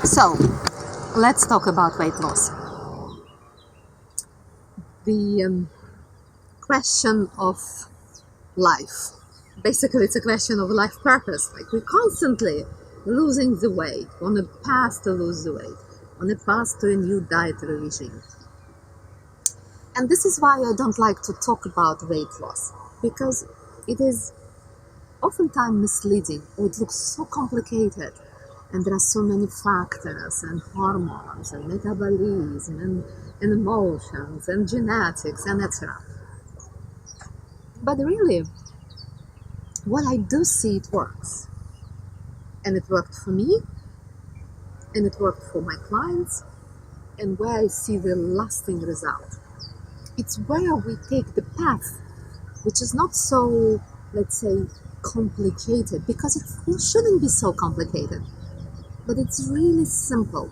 So, let's talk about weight loss. The question of life. Basically, it's a question of life purpose. Like, we're constantly losing the weight, on a path to lose the weight, on a path to a new dietary regime. And this is why I don't like to talk about weight loss, because it is oftentimes misleading, or it looks so complicated. And there are so many factors and hormones and metabolism and emotions and genetics and etc. But really, what I do see, it works. And it worked for me, and it worked for my clients, and where I see the lasting result. It's where we take the path, which is not so, let's say, complicated, because it shouldn't be so complicated. But it's really simple.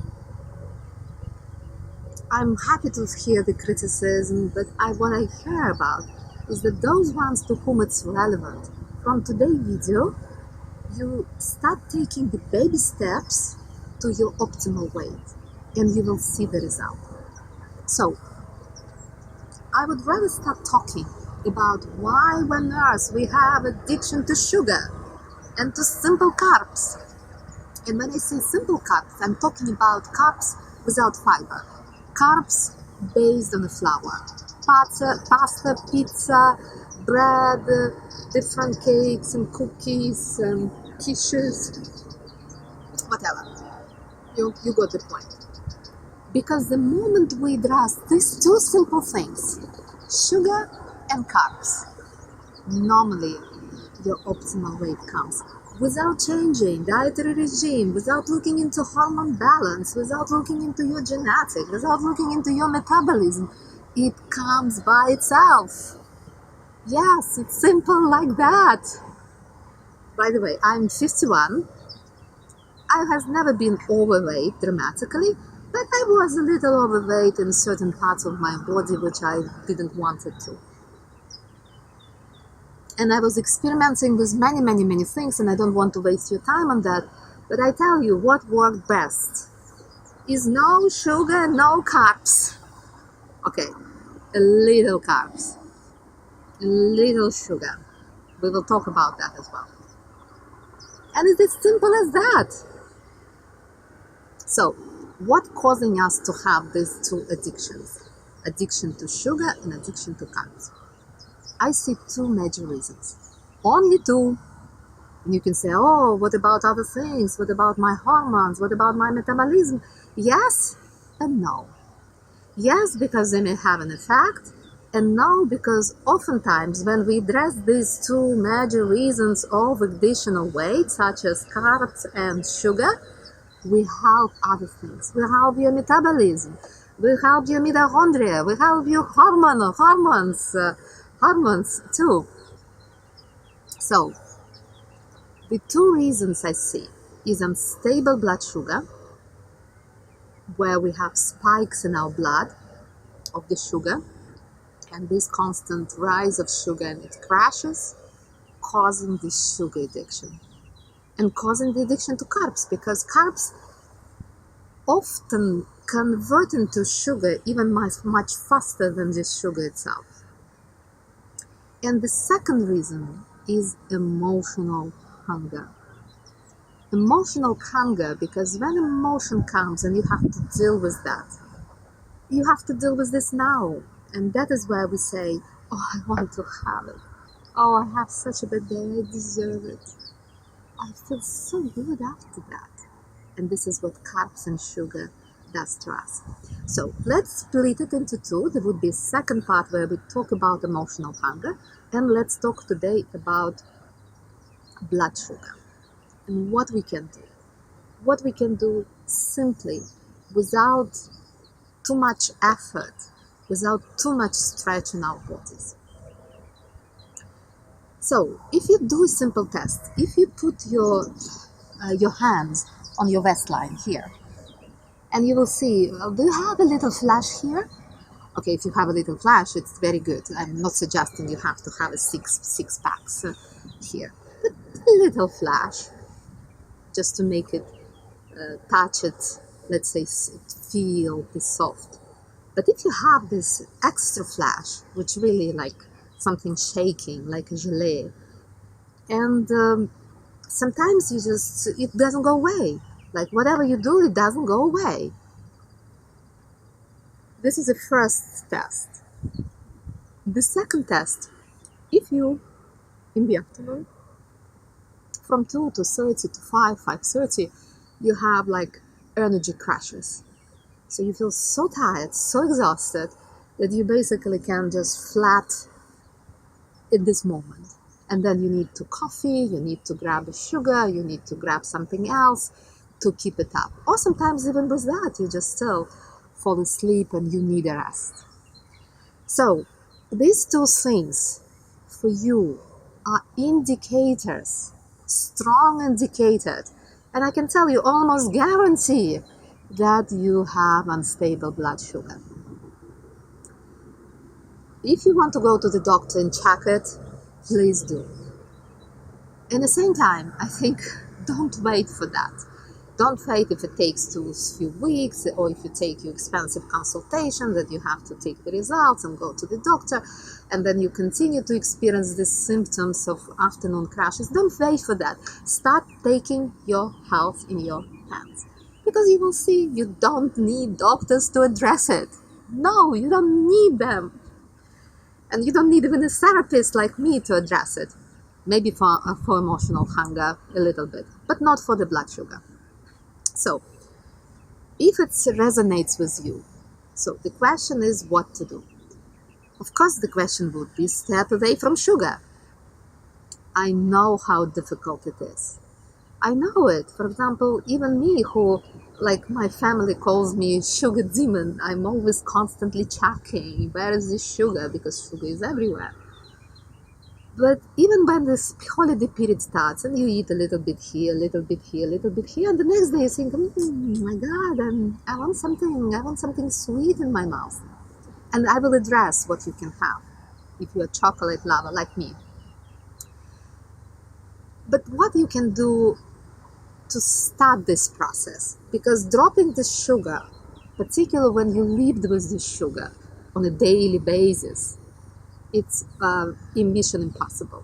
I'm happy to hear the criticism, but what I care about is that those ones to whom it's relevant, from today's video, you start taking the baby steps to your optimal weight, and you will see the result. So, I would rather start talking about why when nurse we have addiction to sugar and to simple carbs. And when I say simple carbs, I'm talking about carbs without fiber. Carbs based on the flour. Pasta, pizza, bread, different cakes and cookies and quiches, whatever. You got the point. Because the moment we address these two simple things, sugar and carbs, normally your optimal weight comes. Without changing dietary regime, without looking into hormone balance, without looking into your genetics, without looking into your metabolism, it comes by itself. Yes, it's simple like that. By the way, I'm 51. I have never been overweight dramatically, but I was a little overweight in certain parts of my body which I didn't want it to. And I was experimenting with many things, and I don't want to waste your time on that. But I tell you, what worked best is no sugar, no carbs. Okay, a little carbs, a little sugar. We will talk about that as well. And it's as simple as that. So, what causing us to have these two addictions? Addiction to sugar and addiction to carbs. I see two major reasons. Only two. And you can say, oh, what about other things? What about my hormones? What about my metabolism? Yes and no. Yes, because they may have an effect, and no, because oftentimes when we address these two major reasons of additional weight, such as carbs and sugar, we help other things. We help your metabolism. We help your mitochondria. We help your hormones too. So, the two reasons I see is unstable blood sugar, where we have spikes in our blood of the sugar, and this constant rise of sugar, and it crashes, causing the sugar addiction, and causing the addiction to carbs, because carbs often convert into sugar even much faster than the sugar itself. And the second reason is emotional hunger. Emotional hunger, because when emotion comes and you have to deal with that, you have to deal with this now. And that is where we say, oh, I want to have it. Oh, I have such a bad day, I deserve it. I feel so good after that. And this is what carbs and sugar does to us. So let's split it into two. There would be a second part where we talk about emotional hunger, and let's talk today about blood sugar and what we can do. What we can do simply, without too much effort, without too much stretch in our bodies. So if you do a simple test, if you put your hands on your waistline here, and you will see, do you have a little flash here? Okay, if you have a little flash, it's very good. I'm not suggesting you have to have a six packs here, but a little flash, just to make it touch it, let's say, feel the soft. But if you have this extra flash, which really like something shaking, like a gelée, and sometimes it doesn't go away. Like whatever you do, it doesn't go away. This is the first test. The second test, if you, in the afternoon, from 2 to 30 to 5:30, you have like energy crashes. So you feel so tired, so exhausted, that you basically can just flat in this moment. And then you need to coffee, you need to grab a sugar, you need to grab something else to keep it up. Or sometimes even with that, you just still fall asleep and you need a rest. So these two things for you are indicators, strong indicators, and I can tell you almost guarantee that you have unstable blood sugar. If you want to go to the doctor and check it, please do. At the same time, I think don't wait for that. Don't wait if it takes a few weeks, or if you take your expensive consultation that you have to take the results and go to the doctor, and then you continue to experience the symptoms of afternoon crashes. Don't wait for that. Start taking your health in your hands, because you will see you don't need doctors to address it. No, you don't need them. And you don't need even a therapist like me to address it. Maybe for emotional hunger a little bit, but not for the blood sugar. So, if it resonates with you, so the question is what to do. Of course, the question would be step away from sugar. I know how difficult it is. I know it. For example, even me, who, like my family calls me sugar demon, I'm always constantly checking where is the sugar, because sugar is everywhere. But even when this holiday period starts and you eat a little bit here, a little bit here, a little bit here, and the next day you think, my God, I want something sweet in my mouth. And I will address what you can have if you're a chocolate lover like me. But what you can do to start this process, because dropping the sugar, particularly when you lived with the sugar on a daily basis, it's mission impossible,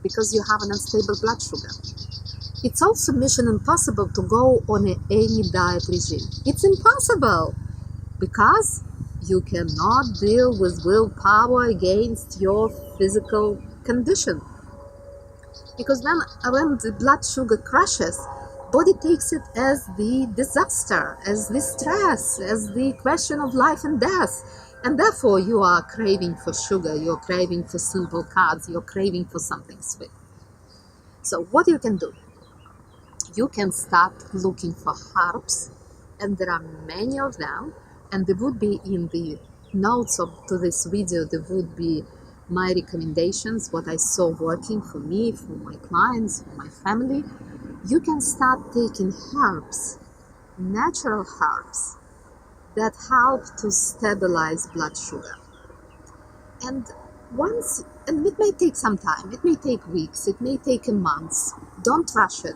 because you have an unstable blood sugar. It's also mission impossible to go on any diet regime. It's impossible, because you cannot deal with willpower against your physical condition. Because when the blood sugar crashes, body takes it as the disaster, as the stress, as the question of life and death. And therefore you are craving for sugar, you're craving for simple carbs, you're craving for something sweet. So what you can do? You can start looking for herbs, and there are many of them, and they would be in the notes to this video. There would be my recommendations, what I saw working for me, for my clients, for my family. You can start taking herbs, natural herbs, that help to stabilize blood sugar. And it may take some time, it may take weeks, it may take a month. Don't rush it,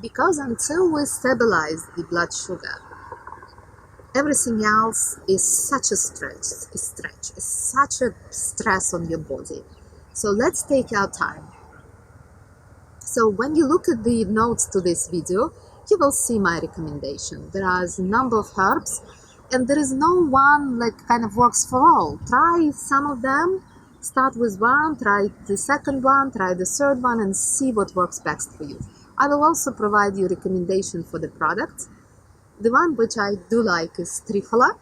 because until we stabilize the blood sugar, everything else is such a stretch, it's such a stress on your body. So let's take our time. So when you look at the notes to this video, you will see my recommendation. There are a number of herbs, and there is no one like kind of works for all. Try some of them, start with one, try the second one, try the third one, and see what works best for you. I will also provide you recommendation for the product. The one which I do like is Triphala.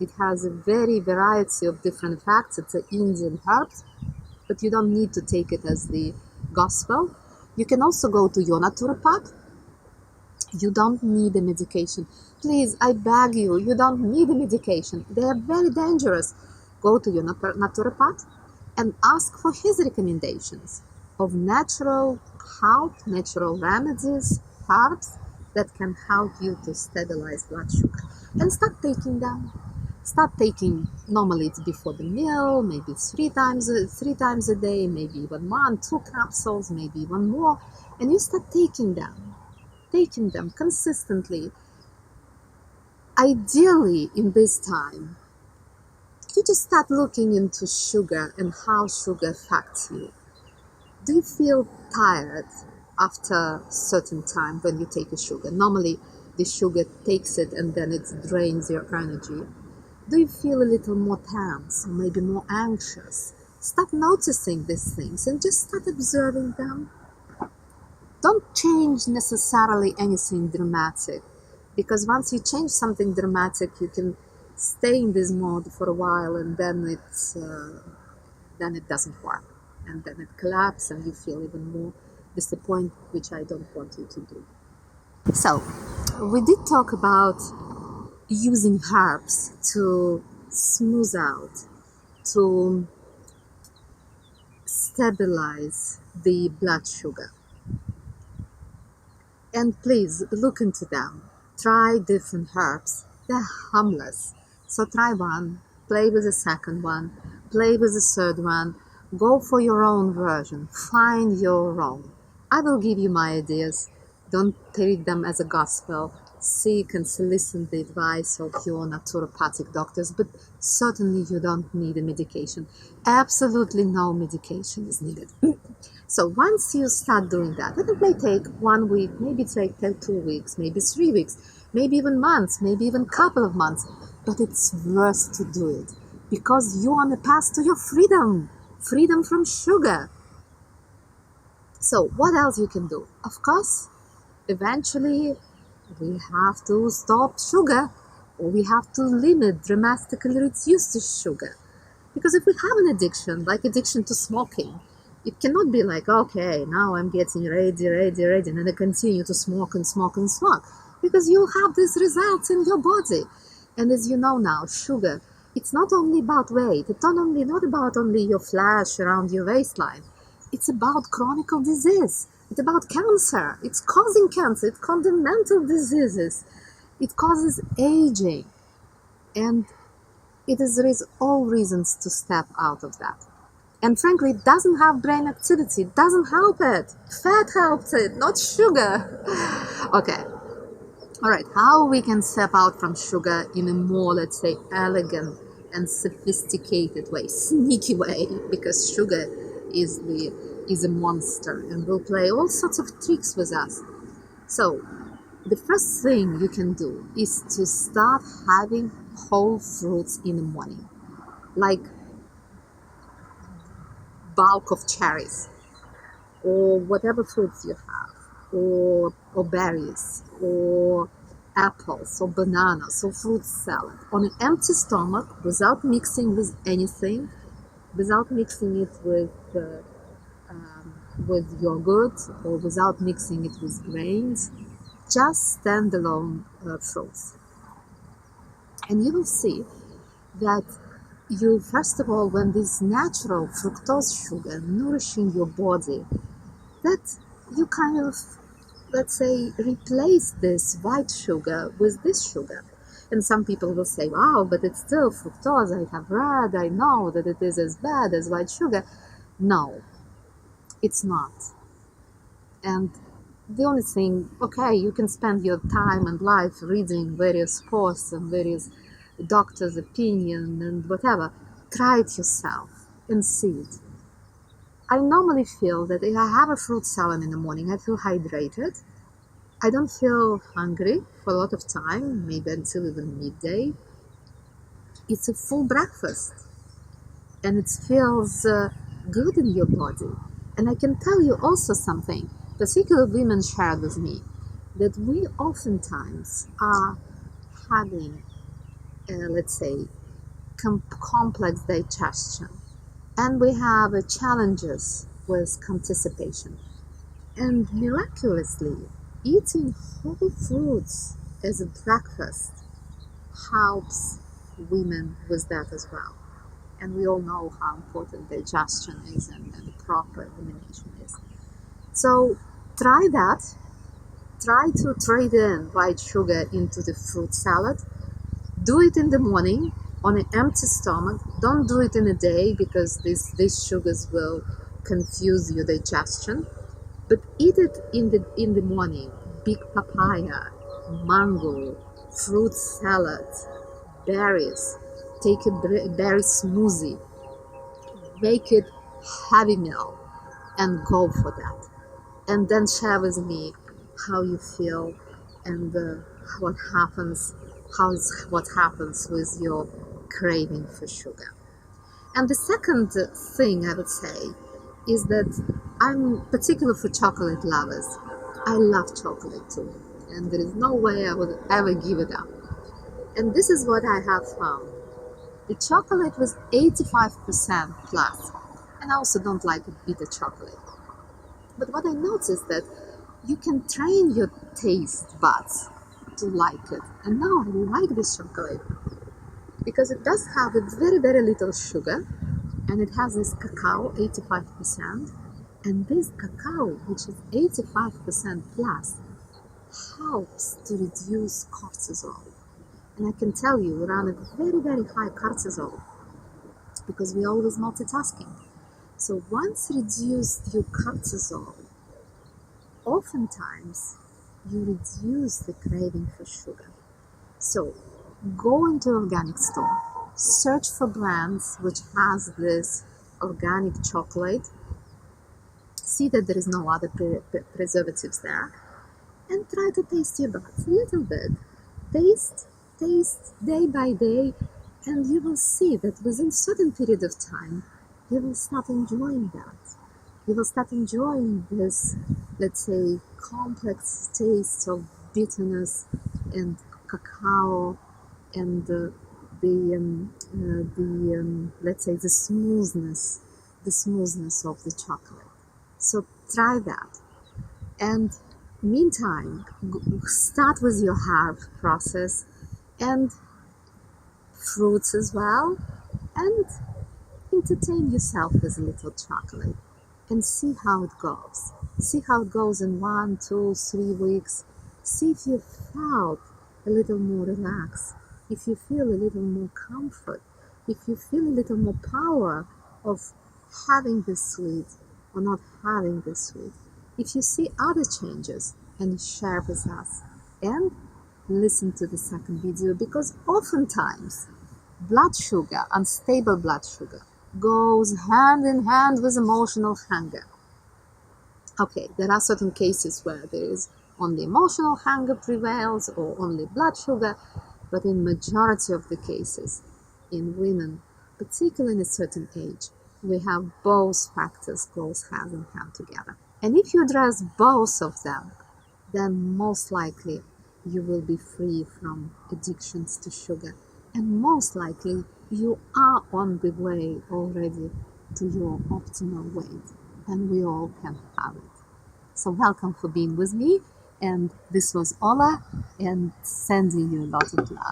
It has a very variety of different effects. It's an Indian herb, but you don't need to take it as the gospel. You can also go to your naturopath. You don't need a medication. Please, I beg you, you don't need a medication. They are very dangerous. Go to your naturopath and ask for his recommendations of natural health, natural remedies, herbs that can help you to stabilize blood sugar. And start taking them. Start taking, normally it's before the meal, maybe it's three times a day, maybe even 1, 2 capsules, maybe even more, and you start taking them consistently. Ideally, in this time, you just start looking into sugar and how sugar affects you. Do you feel tired after a certain time when you take a sugar? Normally, the sugar takes it and then it drains your energy. Do you feel a little more tense or maybe more anxious? Start noticing these things and just start observing them. Don't change necessarily anything dramatic, because once you change something dramatic, you can stay in this mode for a while and then it doesn't work. And then it collapses and you feel even more disappointed, which I don't want you to do. So, we did talk about using herbs to smooth out, to stabilize the blood sugar. And please look into them. Try different herbs. They're harmless. So try one, play with the second one, play with the third one, go for your own version, find your own. I will give you my ideas. Don't treat them as a gospel. Seek and solicit the advice of your naturopathic doctors, but certainly you don't need a medication. Absolutely no medication is needed. So once you start doing that, and it may take 1 week, maybe take 2 weeks, maybe 3 weeks, maybe even months, maybe even a couple of months, but it's worth to do it because you're on a path to your freedom from sugar. So what else you can do? Of course, eventually we have to stop sugar, or we have to limit, dramatically reduce the sugar. Because if we have an addiction, like addiction to smoking, it cannot be like, okay, now I'm getting ready, and then I continue to smoke and smoke and smoke. Because you have these results in your body. And as you know now, sugar, it's not only about weight, it's not about only your flesh around your waistline. It's about chronic disease. It's about cancer. It's causing cancer. It's fundamental diseases. It causes aging. And there is all reasons to step out of that. And frankly, it doesn't have brain activity. It doesn't help it. Fat helps it, not sugar. Okay. All right. How we can step out from sugar in a more, let's say, elegant and sophisticated way, sneaky way, because sugar is a monster and will play all sorts of tricks with us. So the first thing you can do is to start having whole fruits in the morning, like bulk of cherries or whatever fruits you have, or berries or apples or bananas or fruit salad on an empty stomach, without mixing with anything, without mixing it with yogurt or without mixing it with grains, just standalone fruits. And you will see that you, first of all, when this natural fructose sugar nourishing your body, that you kind of, let's say, replace this white sugar with this sugar. And some people will say, wow, but it's still fructose. I have read, I know that it is as bad as white sugar. No, it's not. And the only thing, okay, you can spend your time and life reading various posts and various doctor's opinion and whatever. Try it yourself and see it. I normally feel that if I have a fruit salad in the morning, I feel hydrated. I don't feel hungry for a lot of time, maybe until even midday. It's a full breakfast and it feels good in your body. And I can tell you also something, particularly women shared with me, that we oftentimes are having, let's say, complex digestion. And we have challenges with constipation. And miraculously, eating whole fruits as a breakfast helps women with that as well. And we all know how important digestion is and the proper elimination is. So try that. Try to trade in white sugar into the fruit salad. Do it in the morning. on an empty stomach. Don't do it in a day because these sugars will confuse your digestion. But eat it in the morning. Big papaya, mango, fruit salad, berries. Take a berry smoothie. Make it heavy meal and go for that. And then share with me how you feel and what happens, what happens with your craving for sugar. And the second thing I would say is that I'm particular for chocolate lovers. I love chocolate too, and there is no way I would ever give it up. And this is what I have found. The chocolate was 85% plus, and I also don't like bitter chocolate. But what I noticed that you can train your taste buds to like it. And now I like this chocolate because it does have a very, very little sugar, and it has this cacao, 85%. And this cacao, which is 85% plus, helps to reduce cortisol. And I can tell you, we're on a very, very high cortisol because we're always multitasking. So once you reduce your cortisol, oftentimes you reduce the craving for sugar. So go into an organic store, search for brands which has this organic chocolate, see that there is no other preservatives there, and try to taste your buds a little bit. Taste day by day, and you will see that within a certain period of time, you will start enjoying that. You will start enjoying this, let's say, complex taste of bitterness and cacao and let's say the smoothness of the chocolate. So try that. And meantime, start with your herb process and fruits as well, and entertain yourself with a little chocolate and see how it goes. See how it goes in 1, 2, 3 weeks. See if you felt a little more relaxed, if you feel a little more comfort, if you feel a little more power of having this sweet or not having this sweet. If you see other changes, and share with us, and listen to the second video, because oftentimes blood sugar, unstable blood sugar, goes hand in hand with emotional hunger. Okay, there are certain cases where there is only emotional hunger prevails or only blood sugar, but in majority of the cases, in women, particularly in a certain age, we have both factors goes hand in hand together. And if you address both of them, then most likely you will be free from addictions to sugar. And most likely you are on the way already to your optimal weight, and we all can have it. So welcome for being with me, and this was Ola, and sending you a lot of love.